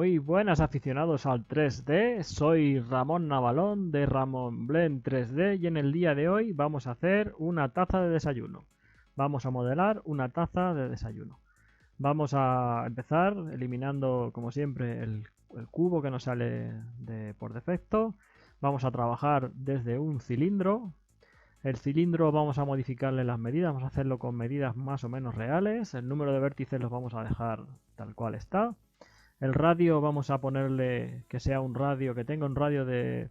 Muy buenas aficionados al 3D, soy Ramón Navalón de Ramón Blend 3D y en el día de hoy vamos a hacer una taza de desayuno. Vamos a modelar una taza de desayuno. Vamos a empezar eliminando como siempre el cubo que nos sale por defecto. Vamos a trabajar desde un cilindro. El cilindro vamos a modificarle las medidas, vamos a hacerlo con medidas más o menos reales. El número de vértices los vamos a dejar tal cual está. El radio vamos a ponerle que sea un radio, que tenga un radio de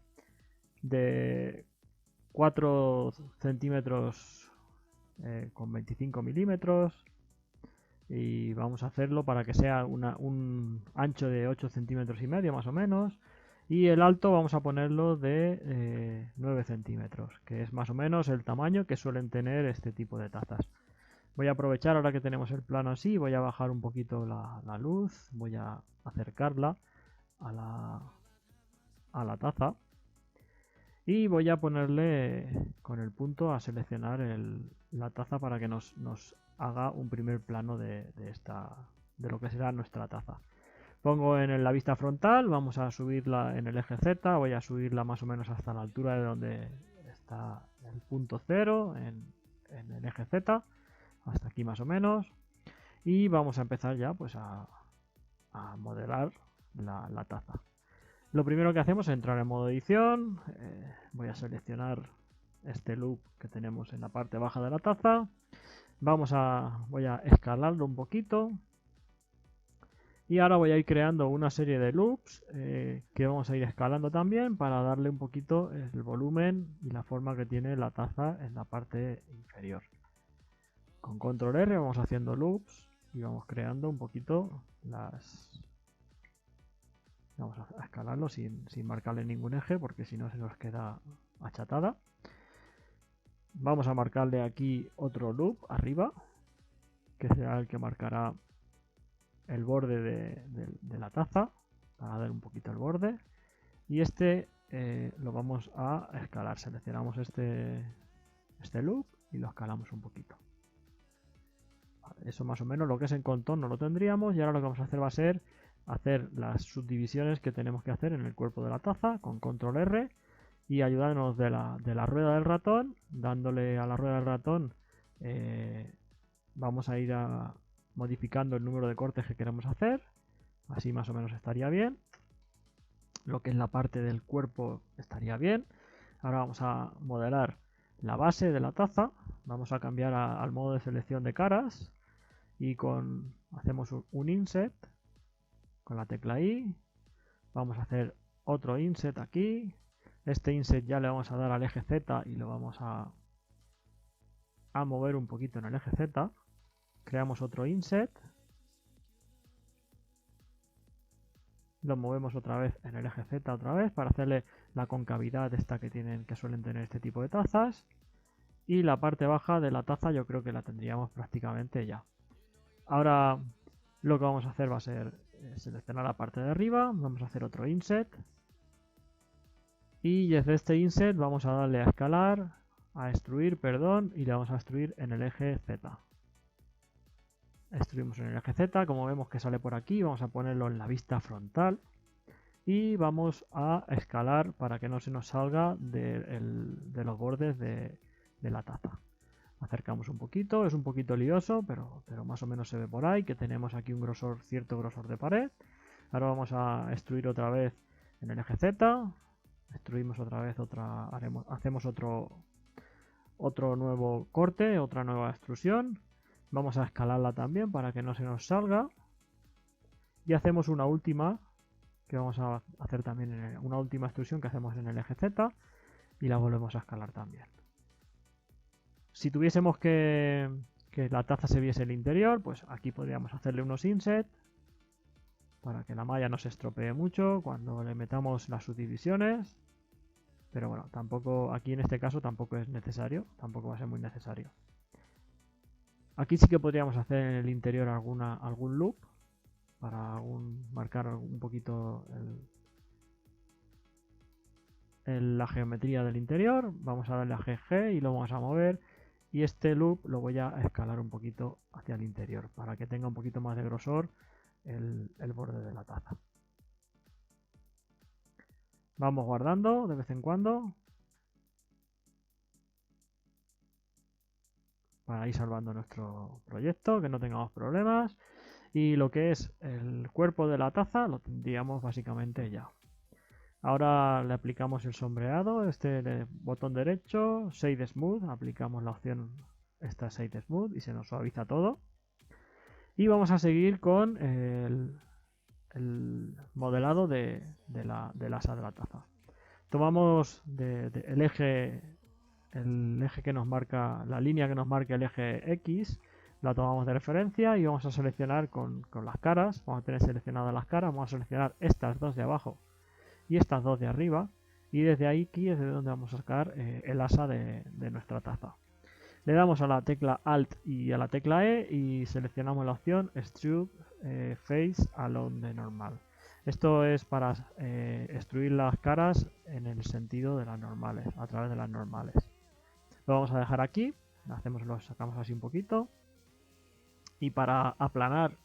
4 centímetros con 25 milímetros. Y vamos a hacerlo para que sea un ancho de 8 centímetros y medio más o menos. Y el alto vamos a ponerlo de 9 centímetros, que es más o menos el tamaño que suelen tener este tipo de tazas. Voy a aprovechar ahora que tenemos el plano así, voy a bajar un poquito la luz, voy a acercarla a la taza y voy a ponerle con el punto a seleccionar la taza para que nos haga un primer plano de lo que será nuestra taza. Pongo en la vista frontal, vamos a subirla en el eje Z, voy a subirla más o menos hasta la altura de donde está el punto 0 en el eje Z. Hasta aquí más o menos. Y vamos a empezar ya pues a modelar la taza. Lo primero que hacemos es entrar en modo edición. Voy a seleccionar este loop que tenemos en la parte baja de la taza. Voy a escalarlo un poquito. Y ahora voy a ir creando una serie de loops que vamos a ir escalando también para darle un poquito el volumen y la forma que tiene la taza en la parte inferior. Con control R vamos haciendo loops y vamos creando un poquito Vamos a escalarlo sin marcarle ningún eje porque si no se nos queda achatada. Vamos a marcarle aquí otro loop arriba, que será el que marcará el borde de la taza, para dar un poquito el borde. Y este lo vamos a escalar. Seleccionamos este loop y lo escalamos un poquito. Eso más o menos lo que es en contorno lo tendríamos y ahora lo que vamos a hacer va a ser hacer las subdivisiones que tenemos que hacer en el cuerpo de la taza con control R y ayudándonos de la rueda del ratón, dándole a la rueda del ratón vamos a ir modificando el número de cortes que queremos hacer, así más o menos estaría bien. Lo que es la parte del cuerpo estaría bien. Ahora vamos a modelar la base de la taza, vamos a cambiar al modo de selección de caras y hacemos un inset con la tecla I, vamos a hacer otro inset aquí, este inset ya le vamos a dar al eje Z y lo vamos a mover un poquito en el eje Z, creamos otro inset, lo movemos otra vez en el eje Z otra vez para hacerle la concavidad esta que suelen tener este tipo de tazas. Y la parte baja de la taza yo creo que la tendríamos prácticamente ya. Ahora lo que vamos a hacer va a ser seleccionar la parte de arriba, vamos a hacer otro inset. Y desde este inset vamos a darle a escalar, a extruir, perdón, y le vamos a extruir en el eje Z. Extruimos en el eje Z, como vemos que sale por aquí, vamos a ponerlo en la vista frontal. Y vamos a escalar para que no se nos salga de los bordes de la taza. Acercamos un poquito, es un poquito lioso, pero más o menos se ve por ahí que tenemos aquí un cierto grosor de pared. Ahora vamos a extruir otra vez en el eje Z, extruimos otra vez, hacemos otro nuevo corte, otra nueva extrusión. Vamos a escalarla también para que no se nos salga. Y hacemos una última, que vamos a hacer también una última extrusión que hacemos en el eje Z y la volvemos a escalar también. Si tuviésemos que la taza se viese el interior, pues aquí podríamos hacerle unos inset para que la malla no se estropee mucho cuando le metamos las subdivisiones. Pero bueno, tampoco aquí en este caso tampoco es necesario, tampoco va a ser muy necesario. Aquí sí que podríamos hacer en el interior algún loop para marcar un poquito la geometría del interior. Vamos a darle a GG y lo vamos a mover. Y este loop lo voy a escalar un poquito hacia el interior para que tenga un poquito más de grosor el borde de la taza. Vamos guardando de vez en cuando para ir salvando nuestro proyecto, que no tengamos problemas. Y lo que es el cuerpo de la taza lo tendríamos básicamente ya. Ahora le aplicamos el sombreado, botón derecho, Shade Smooth, aplicamos la opción esta Shade Smooth y se nos suaviza todo. Y vamos a seguir con el modelado del asa de la taza. Tomamos el eje que nos marca, la línea que nos marca el eje X, la tomamos de referencia y vamos a seleccionar con las caras, vamos a tener seleccionadas las caras, vamos a seleccionar estas dos de abajo y estas dos de arriba, y desde aquí es de donde vamos a sacar el asa de nuestra taza. Le damos a la tecla Alt y a la tecla E y seleccionamos la opción Extrude Face Along the Normal. Esto es para extruir las caras en el sentido de las normales, a través de las normales. Lo vamos a dejar aquí, lo sacamos así un poquito. Y para aplanar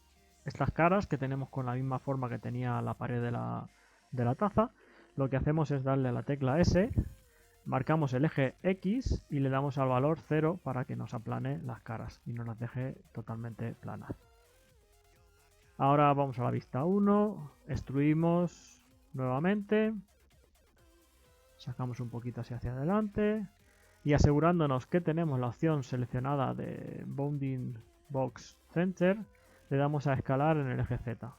estas caras que tenemos con la misma forma que tenía la pared de la taza, lo que hacemos es darle a la tecla S, marcamos el eje X y le damos al valor 0 para que nos aplane las caras y no las deje totalmente planas. Ahora vamos a la vista 1, extruimos nuevamente, sacamos un poquito hacia adelante y asegurándonos que tenemos la opción seleccionada de Bounding Box Center, le damos a escalar en el eje Z.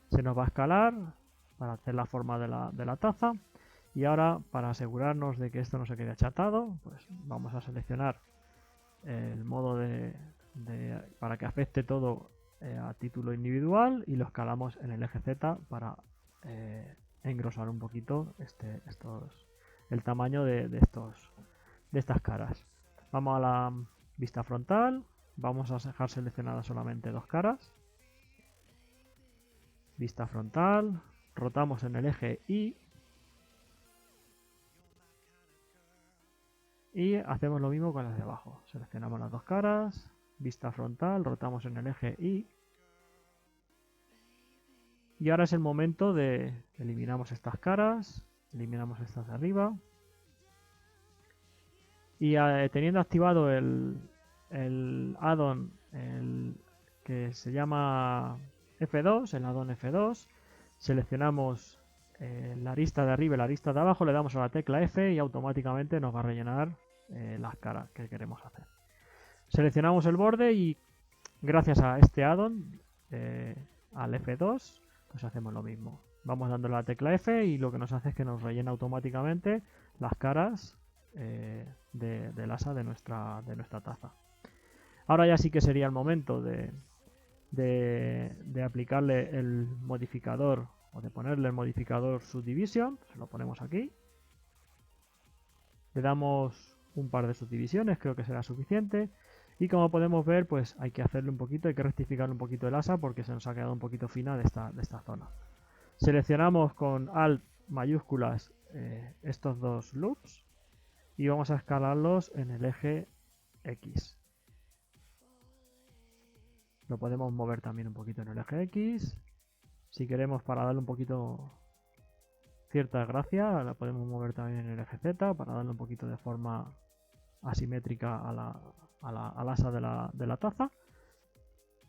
Se nos va a escalar para hacer la forma de la taza. Y ahora, para asegurarnos de que esto no se quede achatado, pues vamos a seleccionar el modo para que afecte todo a título individual y lo escalamos en el eje Z para engrosar un poquito el tamaño de estas caras. Vamos a la vista frontal, vamos a dejar seleccionadas solamente dos caras. Vista frontal, rotamos en el eje Y y hacemos lo mismo con las de abajo. Seleccionamos las dos caras, vista frontal, rotamos en el eje Y. Y ahora es el momento de eliminamos estas caras, eliminamos estas de arriba. Y teniendo activado el add-on que se llama F2, el add-on F2, seleccionamos la arista de arriba y la arista de abajo, le damos a la tecla F y automáticamente nos va a rellenar las caras que queremos hacer. Seleccionamos el borde y gracias a este add-on al F2 pues hacemos lo mismo. Vamos dándole a la tecla F y lo que nos hace es que nos rellena automáticamente las caras del asa de nuestra taza. Ahora ya sí que sería el momento de aplicarle el modificador o de ponerle el modificador Subdivision. Se lo ponemos aquí. Le damos un par de subdivisiones, creo que será suficiente. Y como podemos ver, pues hay que hacerle un poquito, hay que rectificar un poquito el asa porque se nos ha quedado un poquito fina de esta zona. Seleccionamos con Alt mayúsculas estos dos loops y vamos a escalarlos en el eje X. Lo podemos mover también un poquito en el eje X. Si queremos, para darle un poquito cierta gracia, la podemos mover también en el eje Z para darle un poquito de forma asimétrica al asa de la taza.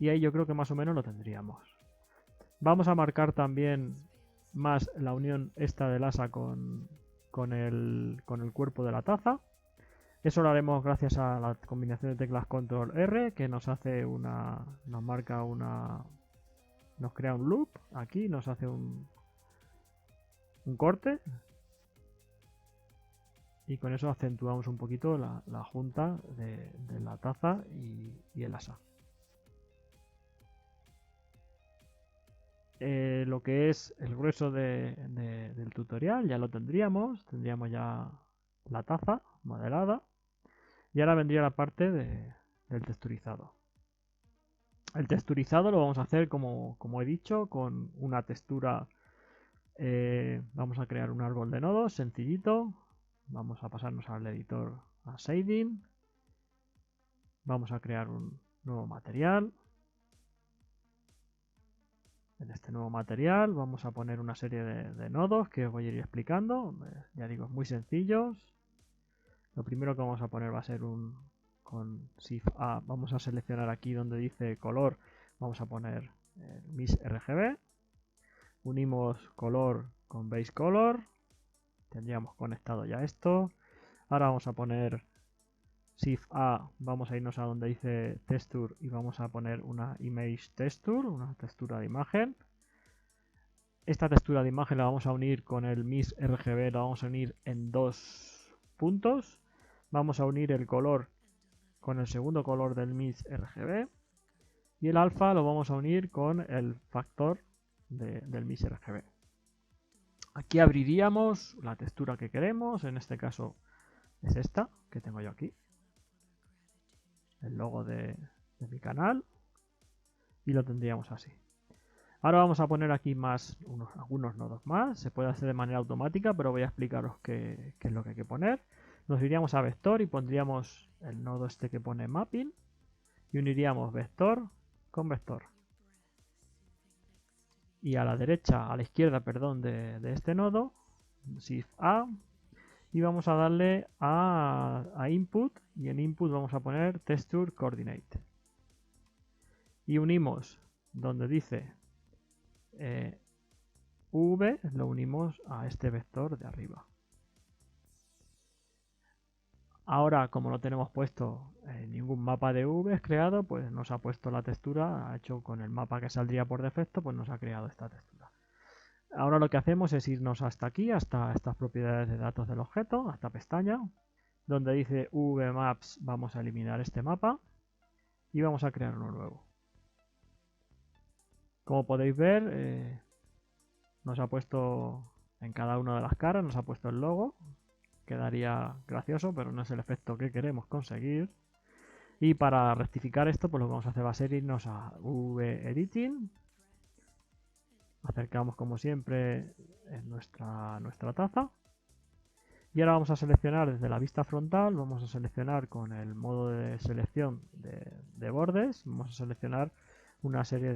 Y ahí yo creo que más o menos lo tendríamos. Vamos a marcar también más la unión esta del asa con el cuerpo de la taza. Eso lo haremos gracias a la combinación de teclas Control R, que nos hace nos crea un loop aquí, nos hace un corte y con eso acentuamos un poquito la junta de la taza y el asa. Lo que es el grueso del tutorial ya lo tendríamos ya la taza modelada y ahora vendría la parte del texturizado. El texturizado lo vamos a hacer como he dicho, con una textura. Vamos a crear un árbol de nodos sencillito. Vamos a pasarnos al editor a Shading. Vamos a crear un nuevo material. en este nuevo material vamos a poner una serie de nodos que os voy a ir explicando. Ya digo, muy sencillos. Lo primero que vamos a poner va a ser con Shift A. Vamos a seleccionar aquí donde dice color. Vamos a poner el Mix RGB. Unimos color con base color. Tendríamos conectado ya esto. Ahora vamos a poner Shift A, vamos a irnos a donde dice texture y vamos a poner una image texture, una textura de imagen. Esta textura de imagen la vamos a unir con el Mix RGB, la vamos a unir en 2 puntos. Vamos a unir el color con el segundo color del Mix RGB y el alfa lo vamos a unir con el factor del Mix RGB. Aquí abriríamos la textura que queremos, en este caso es esta que tengo yo aquí, el logo de mi canal, y lo tendríamos así. Ahora vamos a poner aquí algunos nodos más. Se puede hacer de manera automática, pero voy a explicaros qué es lo que hay que poner. Nos iríamos a vector y pondríamos el nodo este que pone mapping y uniríamos vector con vector. Y a la izquierda, perdón, de este nodo, Shift A, y vamos a darle a input, y en input vamos a poner texture coordinate. Y unimos donde dice V, lo unimos a este vector de arriba. Ahora, como no tenemos puesto ningún mapa de V creado, pues nos ha puesto la textura, ha hecho con el mapa que saldría por defecto, pues nos ha creado esta textura. Ahora lo que hacemos es irnos hasta aquí, hasta estas propiedades de datos del objeto, hasta pestaña, donde dice VMaps, vamos a eliminar este mapa y vamos a crear uno nuevo. Como podéis ver, nos ha puesto en cada una de las caras, nos ha puesto el logo. Quedaría gracioso, pero no es el efecto que queremos conseguir. Y para rectificar esto, pues lo que vamos a hacer va a ser irnos a V-Editing. Acercamos como siempre en nuestra taza. Y ahora vamos a seleccionar desde la vista frontal, vamos a seleccionar con el modo de selección de bordes, vamos a seleccionar una serie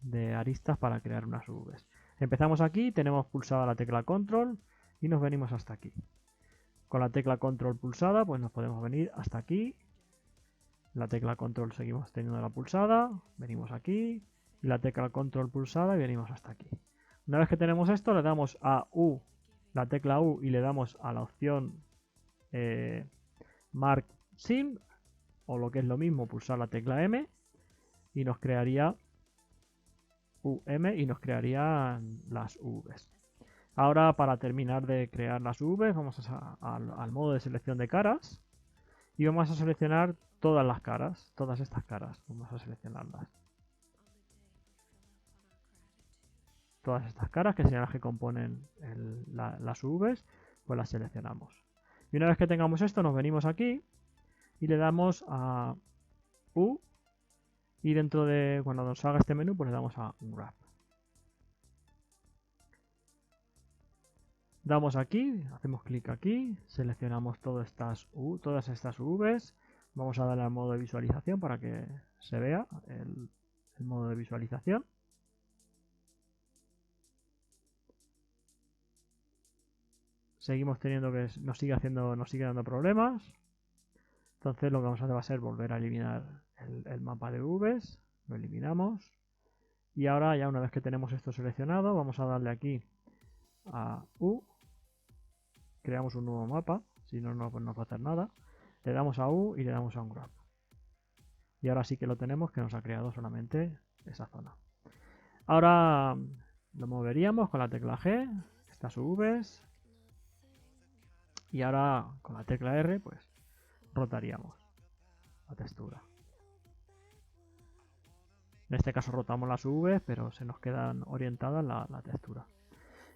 de aristas para crear unas Vs. Empezamos aquí, tenemos pulsada la tecla Control y nos venimos hasta aquí. Con la tecla Control pulsada, pues nos podemos venir hasta aquí. La tecla Control seguimos teniendo la pulsada, venimos aquí. Y la tecla Control pulsada y venimos hasta aquí. Una vez que tenemos esto, le damos a U, la tecla U, y le damos a la opción Mark Sim, o lo que es lo mismo, pulsar la tecla M, y nos crearía UM y nos crearían las Vs. Ahora, para terminar de crear las Vs, vamos al modo de selección de caras y vamos a seleccionar todas las caras, todas estas caras, vamos a seleccionarlas. Todas estas caras, que serían las que componen las Vs, pues las seleccionamos. Y una vez que tengamos esto, nos venimos aquí y le damos a U, y dentro de, cuando nos haga este menú, pues le damos a Wrap. Damos aquí, hacemos clic aquí, seleccionamos todas estas Vs, vamos a darle al modo de visualización para que se vea el modo de visualización. Seguimos teniendo que nos sigue dando problemas. Entonces lo que vamos a hacer va a ser volver a eliminar el mapa de Vs, lo eliminamos. Y ahora ya una vez que tenemos esto seleccionado, vamos a darle aquí a U. Creamos un nuevo mapa, si no, pues no va a hacer nada. Le damos a U y le damos a un Graph. Y ahora sí que lo tenemos, que nos ha creado solamente esa zona. Ahora lo moveríamos con la tecla G, estas Vs. Y ahora con la tecla R, pues rotaríamos la textura. En este caso rotamos las Vs, pero se nos quedan orientadas la textura.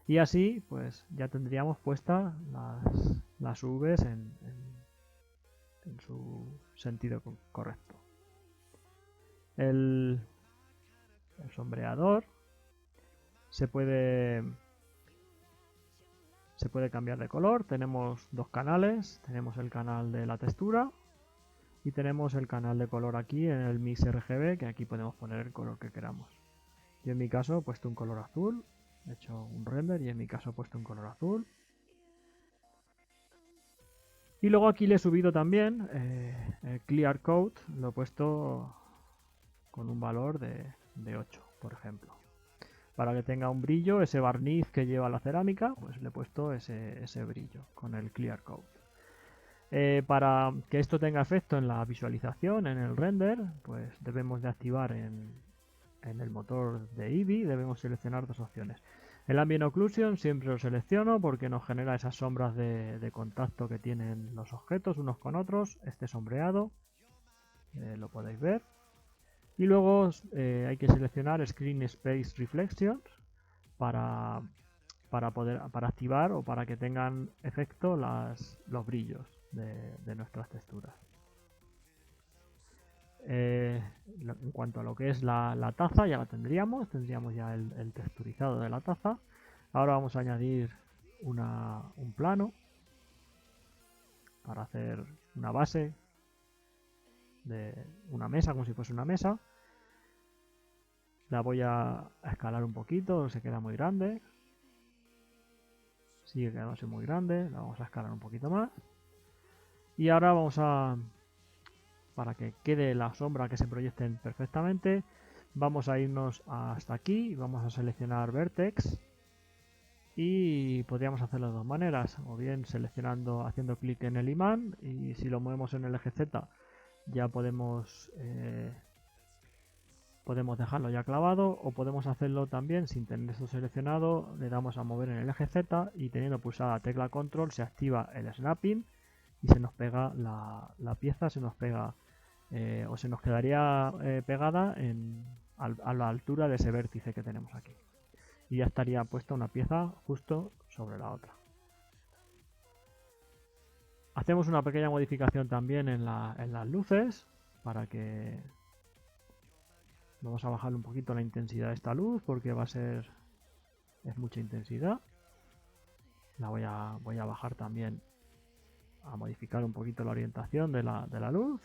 Y así, pues ya tendríamos puestas las Vs en su sentido correcto. El sombreador se puede cambiar de color. Tenemos dos canales. Tenemos el canal de la textura y tenemos el canal de color aquí en el Mix RGB, que aquí podemos poner el color que queramos. Yo en mi caso he puesto un color azul, he hecho un render y en mi caso he puesto un color azul. Y luego aquí le he subido también el Clear Coat, lo he puesto con un valor de 8, por ejemplo. Para que tenga un brillo, ese barniz que lleva la cerámica, pues le he puesto ese brillo con el Clear Coat. Para que esto tenga efecto en la visualización, en el render, pues debemos de activar en el motor de Eevee, debemos seleccionar dos opciones. El Ambient Occlusion siempre lo selecciono porque nos genera esas sombras de contacto que tienen los objetos unos con otros. Este sombreado, lo podéis ver. Y luego hay que seleccionar Screen Space Reflections para activar o para que tengan efecto los brillos de nuestras texturas. En cuanto a lo que es la taza, ya la tendríamos ya el texturizado de la taza. Ahora vamos a añadir un plano para hacer una base de una mesa, como si fuese una mesa. La voy a escalar un poquito, se queda muy grande. Sigue quedándose muy grande, la vamos a escalar un poquito más. Y ahora para que quede la sombra, que se proyecten perfectamente, vamos a irnos hasta aquí, vamos a seleccionar Vertex y podríamos hacerlo de dos maneras, o bien haciendo clic en el imán, y si lo movemos en el eje Z ya podemos dejarlo ya clavado, o podemos hacerlo también sin tener esto seleccionado, le damos a mover en el eje Z y teniendo pulsada la tecla control se activa el snapping y se nos pega la pieza, se nos pega o se nos quedaría pegada a la altura de ese vértice que tenemos aquí. Y ya estaría puesta una pieza justo sobre la otra. Hacemos una pequeña modificación también en las luces para que... Vamos a bajarle un poquito la intensidad de esta luz porque es mucha intensidad. La voy a bajar también, a modificar un poquito la orientación de la luz.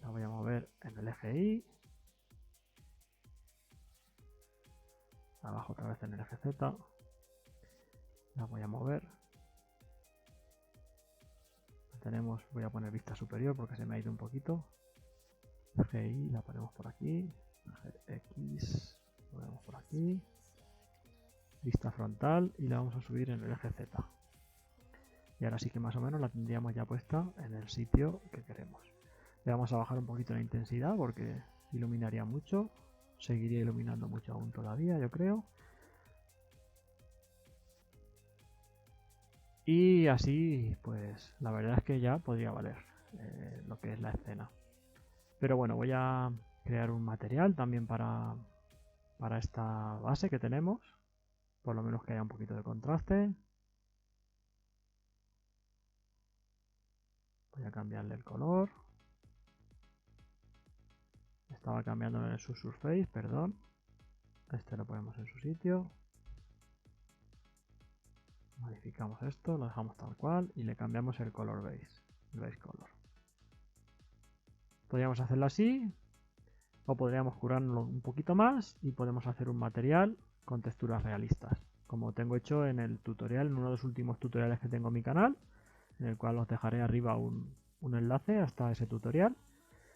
La voy a mover en el eje Y. La bajo otra vez en el eje Z. La voy a mover. Voy a poner vista superior porque se me ha ido un poquito. Eje Y la ponemos por aquí. Eje X la ponemos por aquí. Vista frontal y la vamos a subir en el eje Z. Y ahora sí que más o menos la tendríamos ya puesta en el sitio que queremos. Le vamos a bajar un poquito la intensidad porque iluminaría mucho. Seguiría iluminando mucho aún todavía, yo creo. Y así, pues la verdad es que ya podría valer lo que es la escena. Pero bueno, voy a crear un material también para esta base que tenemos. Por lo menos que haya un poquito de contraste. Voy a cambiarle el color. Estaba cambiándolo en su surface, perdón. Este lo ponemos en su sitio. Modificamos esto, lo dejamos tal cual y le cambiamos el color base, el base color. Podríamos hacerlo así, o podríamos curarlo un poquito más y podemos hacer un material con texturas realistas, como tengo hecho en el tutorial, en uno de los últimos tutoriales que tengo en mi canal, en el cual os dejaré arriba un enlace hasta ese tutorial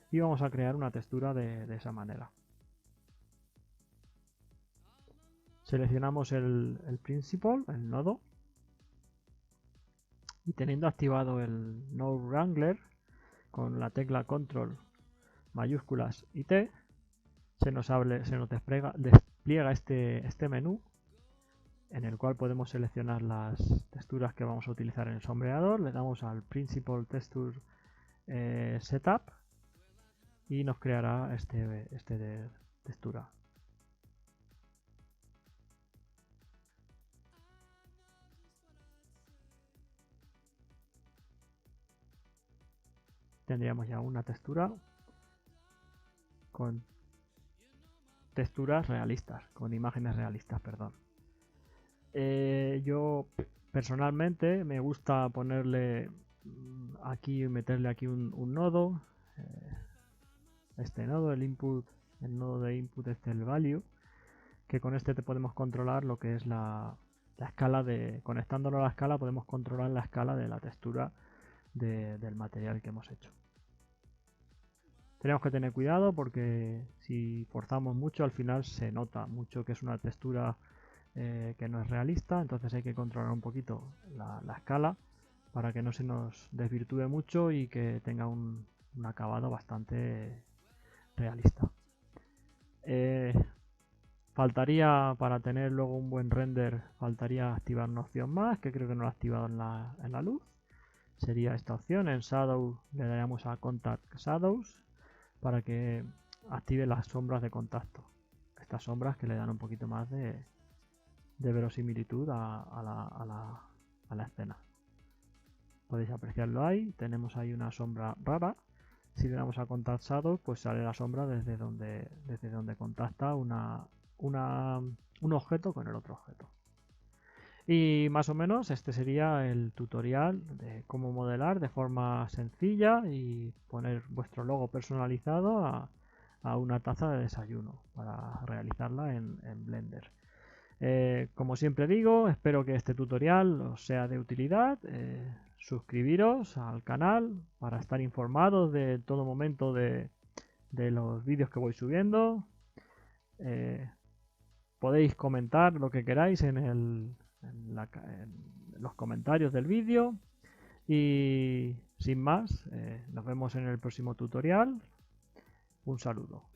y vamos a crear una textura de esa manera. Seleccionamos el principal, el nodo, y teniendo activado el Node Wrangler con la tecla control mayúsculas y T, se nos despliega este menú en el cual podemos seleccionar las texturas que vamos a utilizar en el sombreador. Le damos al Principal Texture Setup y nos creará este de textura. Tendríamos ya una textura con texturas realistas, con imágenes realistas, perdón. Yo personalmente me gusta ponerle aquí, meterle aquí un nodo este nodo, el nodo de input, el value, que con este te podemos controlar lo que es la escala conectándolo a la escala podemos controlar la escala de la textura del material que hemos hecho. Tenemos que tener cuidado porque si forzamos mucho al final se nota mucho que es una textura que no es realista, entonces hay que controlar un poquito la escala para que no se nos desvirtúe mucho y que tenga un acabado bastante realista. Faltaría, para tener luego un buen render, faltaría activar una opción más, que creo que no lo he activado en la luz. Sería esta opción, en Shadow le daríamos a Contact Shadows para que active las sombras de contacto. Estas sombras que le dan un poquito más de verosimilitud a la escena. Podéis apreciarlo ahí, tenemos ahí una sombra rara. Si le damos a Contact Shadow, pues sale la sombra desde donde contacta un objeto con el otro objeto. Y más o menos este sería el tutorial de cómo modelar de forma sencilla y poner vuestro logo personalizado a una taza de desayuno para realizarla en Blender. Como siempre digo, espero que este tutorial os sea de utilidad. Suscribiros al canal para estar informados de todo momento de los vídeos que voy subiendo. Podéis comentar lo que queráis en los comentarios del vídeo. Y sin más, nos vemos en el próximo tutorial. Un saludo.